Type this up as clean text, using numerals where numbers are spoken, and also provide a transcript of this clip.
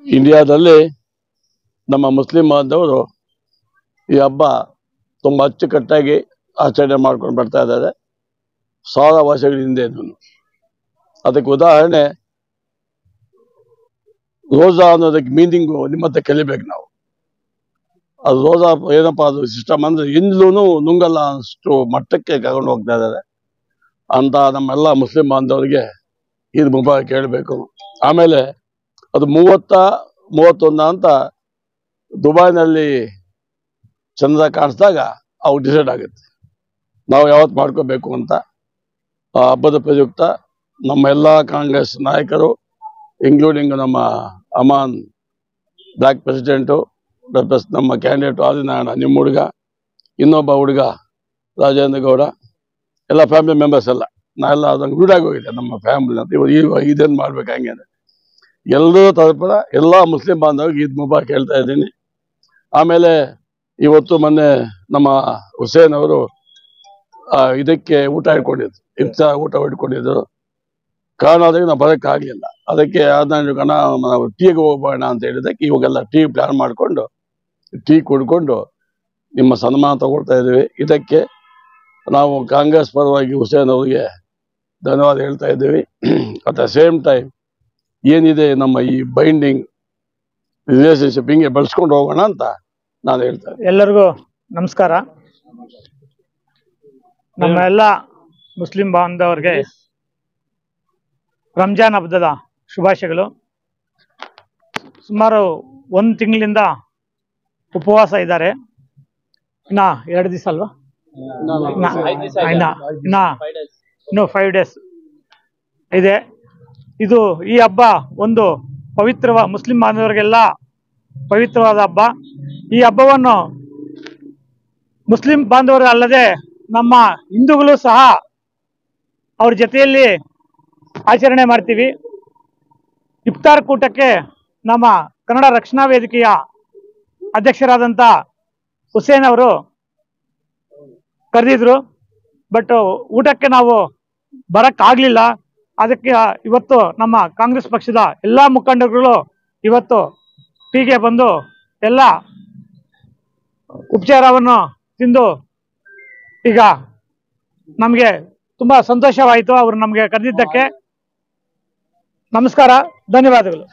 ಇಂಡಿಯಾದಲ್ಲಿ ನಮ್ಮ ಮುಸ್ಲಿಂ ಬಾಂಧವರು ಈ ಹಬ್ಬ ತುಂಬ ಅಚ್ಚುಕಟ್ಟಾಗಿ ಆಚರಣೆ ಮಾಡ್ಕೊಂಡು ಬರ್ತಾ ಇದ್ದಾರೆ ಸಾವಿರ ವರ್ಷಗಳ ಹಿಂದೆನೂ. ಅದಕ್ಕೆ ಉದಾಹರಣೆ ರೋಜಾ ಅನ್ನೋದಕ್ಕೆ ಮೀನಿಂಗು ನಿಮ್ಮ ಹತ್ರ ಕಲಿಬೇಕು ನಾವು. ಅದು ರೋಜಾ ಏನಪ್ಪ ಅದು ಸಿಸ್ಟಮ್ ಅಂದ್ರೆ ಇಂದ್ಲೂ ನುಂಗಲ್ಲ ಅಷ್ಟು ಮಟ್ಟಕ್ಕೆ ಕರ್ಕೊಂಡು ಹೋಗ್ತಾ ಇದ್ದಾರೆ ಅಂತ ನಮ್ಮೆಲ್ಲ ಮುಸ್ಲಿಂ ಬಾಂಧವರಿಗೆ ಈದ್ ಮುಬಾರಕ್ ಹೇಳಬೇಕು. ಆಮೇಲೆ ಅದು 30-31 ಅಂತ ದುಬೈನಲ್ಲಿ ಚಂದ್ರ ಕಾಣಿಸಿದಾಗ ಅವು ಡಿಸೈಡ್ ಆಗುತ್ತೆ ನಾವು ಯಾವತ್ತು ಮಾಡ್ಕೋಬೇಕು ಅಂತ. ಆ ಹಬ್ಬದ ಪ್ರಯುಕ್ತ ನಮ್ಮ ಎಲ್ಲ ಕಾಂಗ್ರೆಸ್ ನಾಯಕರು ಇನ್ಕ್ಲೂಡಿಂಗ್ ನಮ್ಮ ಅಮಾನ್ ಬ್ಲಾಕ್ ಪ್ರೆಸಿಡೆಂಟು ನಮ್ಮ ಕ್ಯಾಂಡಿಡೇಟು ಆದಿನಾರಾಯಣ ನಿಮ್ಮ ಹುಡುಗ ಇನ್ನೊಬ್ಬ ಹುಡುಗ ರಾಜೇಂದ್ರ ಗೌಡ, ಎಲ್ಲ ಫ್ಯಾಮಿಲಿ ಮೆಂಬರ್ಸ್ ಎಲ್ಲ ನಾವೆಲ್ಲ ಅದಂಗೆ ರೂಢಾಗಿ ಹೋಗಿದೆ ನಮ್ಮ ಫ್ಯಾಮಿಲಿ ಅಂತ. ಇವಾಗ ಇದೇನು ಮಾಡ್ಬೇಕು ಹಂಗೆ ಎಲ್ಲರೂ ತರಪರ ಎಲ್ಲ ಮುಸ್ಲಿಂ ಬಾಂಧವರಿಗೆ ಈದ್ ಮುಬಾರಕ್ ಹೇಳ್ತಾ ಇದ್ದೀನಿ. ಆಮೇಲೆ ಇವತ್ತು ಮೊನ್ನೆ ನಮ್ಮ ಹುಸೇನ್ ಅವರು ಇದಕ್ಕೆ ಊಟ ಇಟ್ಕೊಂಡಿದ್ರು, ಇಫ್ತಾರ್ ಊಟ ಇಟ್ಕೊಂಡಿದ್ರು. ಕಾರಣ ಅದಕ್ಕೆ ನಾವು ಬರೋಕ್ಕಾಗಲಿಲ್ಲ. ಅದಕ್ಕೆ ನಾವು ಟೀಗೆ ಹೋಗೋಣ ಅಂತ ಹೇಳಿದಕ್ಕೆ ಇವಾಗೆಲ್ಲ ಟೀ ಪ್ಲಾನ್ ಮಾಡಿಕೊಂಡು ಟೀ ಕುಡ್ಕೊಂಡು ನಿಮ್ಮ ಸನ್ಮಾನ ತಗೊಳ್ತಾ ಇದ್ದೀವಿ. ಇದಕ್ಕೆ ನಾವು ಕಾಂಗ್ರೆಸ್ ಪರವಾಗಿ ಹುಸೇನ್ ಅವರಿಗೆ ಧನ್ಯವಾದ ಹೇಳ್ತಾ ಇದ್ದೀವಿ. ಅಟ್ ದ ಸೇಮ್ ಟೈಮ್ ಏನಿದೆ ನಮ್ಮ ಈ ಬೈಂಡಿಂಗ್ ರಿಲೇಶನ್ಶಿಪ್ ಹಿಂಗೆ ಬೆಳೆಸ್ಕೊಂಡು ಹೋಗೋಣ ಅಂತ ನಾನು ಹೇಳ್ತಾ ಇದ್ದೀನಿ. ಎಲ್ಲರಿಗೂ ನಮಸ್ಕಾರ. ನಮ್ಮ ಎಲ್ಲ ಮುಸ್ಲಿಂ ಬಾಂಧವರಿಗೆ ರಂಜಾನ್ ಹಬ್ಬದ ಶುಭಾಶಯಗಳು. ಸುಮಾರು 1 ತಿಂಗಳಿಂದ ಉಪವಾಸ ಇದ್ದಾರೆ. ಇನ್ನ 2 ದಿವಸ ಅಲ್ವಾ, ಇನ್ನು 5 ಡೇಸ್ ಇದೆ. ಈ ಹಬ್ಬ ಒಂದು ಮುಸ್ಲಿಂ ಬಾಂಧವರಿಗೆಲ್ಲ ಪವಿತ್ರವಾದ ಹಬ್ಬ. ಈ ಹಬ್ಬವನ್ನು ಮುಸ್ಲಿಂ ಬಾಂಧವರು ಅಲ್ಲದೆ ನಮ್ಮ ಹಿಂದೂಗಳು ಸಹ ಅವ್ರ ಜೊತೆಯಲ್ಲಿ ಆಚರಣೆ ಮಾಡ್ತೀವಿ. ಇಫ್ತಾರ್ ಕೂಟಕ್ಕೆ ನಮ್ಮ ಕನ್ನಡ ರಕ್ಷಣಾ ವೇದಿಕೆಯ ಅಧ್ಯಕ್ಷರಾದಂಥ ಹುಸೇನ್ ಅವರು ಕರೆದಿದ್ರು. ಬಟ್ ಊಟಕ್ಕೆ ನಾವು ಬರೋಕ್ಕಾಗಲಿಲ್ಲ. ಅದಕ್ಕೆ ಇವತ್ತು ನಮ್ಮ ಕಾಂಗ್ರೆಸ್ ಪಕ್ಷದ ಎಲ್ಲ ಮುಖಂಡರುಗಳು ಇವತ್ತು ಟೀಗೆ ಬಂದು ಎಲ್ಲ ಉಪಚಾರವನ್ನು ತಿಂದು ಈಗ ನಮಗೆ ತುಂಬ ಸಂತೋಷವಾಯಿತು ಅವರು ನಮಗೆ ಕರೆದಿದ್ದಕ್ಕೆ. ನಮಸ್ಕಾರ, ಧನ್ಯವಾದಗಳು.